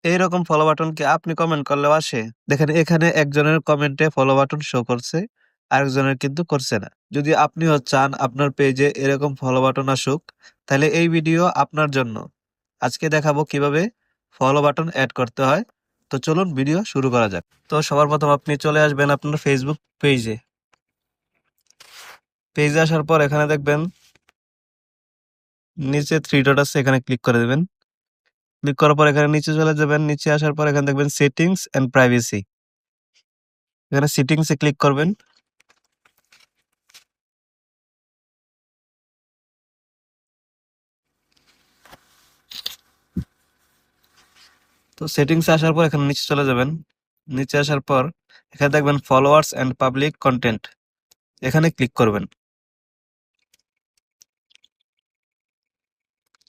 এইরকম follow button কি আপনি কমেন্ট করলেও আসে? দেখেন এখানে একজনের কমেন্টে ফলো বাটন শো করছে, আরেকজনের কিন্তু করছে না। যদি আপনিও চান আপনার পেজে এরকম ফলো বাটন আসুক, তাহলে এই ভিডিও আপনার জন্য। আজকে দেখাবো কিভাবে ফলো বাটন এড করতে হয়। তো চলুন ভিডিও শুরু করা যাক। তো সবার প্রথম আপনি চলে আসবেন আপনার ফেসবুক পেজে। পেজে আসার পর এখানে দেখবেন নিচে থ্রি ডট আছে, এখানে ক্লিক করে দেবেন। ক্লিক করার পর এখানে নিচে চলে যাবেন। নিচে আসার পর এখানে দেখবেন সেটিংস এন্ড প্রাইভেসি। এখানে সেটিংসে ক্লিক করবেন। তো সেটিংসে আসার পর এখানে নিচে চলে যাবেন। নিচে আসার পর এখানে দেখবেন ফলোয়ার্স এন্ড পাবলিক কন্টেন্ট, এখানে ক্লিক করবেন।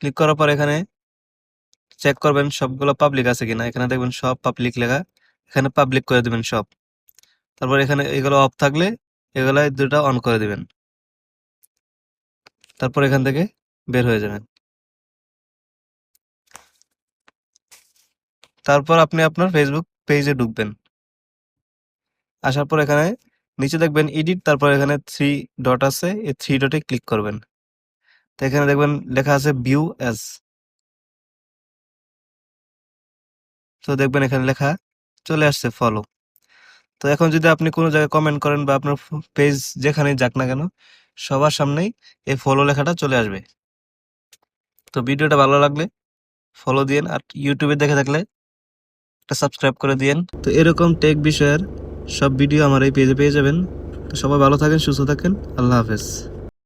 ক্লিক করার পর এখানে চেক করবেন সবগুলো পাবলিক আছে কিনা। এখানে দেখবেন সব পাবলিক লেখা, এখানে পাবলিক করে দিবেন সব। তারপর এখানে এগুলো অফ থাকলে এগুলো দুটো অন করে দিবেন। তারপর এখান থেকে বের হয়ে যাবেন। তারপর আপনি আপনার ফেসবুক পেজে ঢুকবেন। আসার পর এখানে নিচে দেখবেন এডিট, তারপর এখানে থ্রি ডট আছে, এই থ্রি ডটে ক্লিক করবেন। তো এখানে দেখবেন লেখা আছে ভিউ অ্যাজ। তো দেখবেন এখানে লেখা চলে আসছে ফলো। তো এখন যদি আপনি কোনো জায়গায় কমেন্ট করেন বা আপনার পেজ যেখানেই যাক না কেন, সবার সামনেই এই ফলো লেখাটা চলে আসবে। তো ভিডিওটা ভালো লাগলে ফলো দিয়েন, আর ইউটিউবে দেখে থাকলে একটা সাবস্ক্রাইব করে দিয়েন। তো এরকম টেক বিষয়ের সব ভিডিও আমার এই পেজে পেয়ে যাবেন। তো সবাই ভালো থাকেন, সুস্থ থাকেন, আল্লাহ হাফেজ।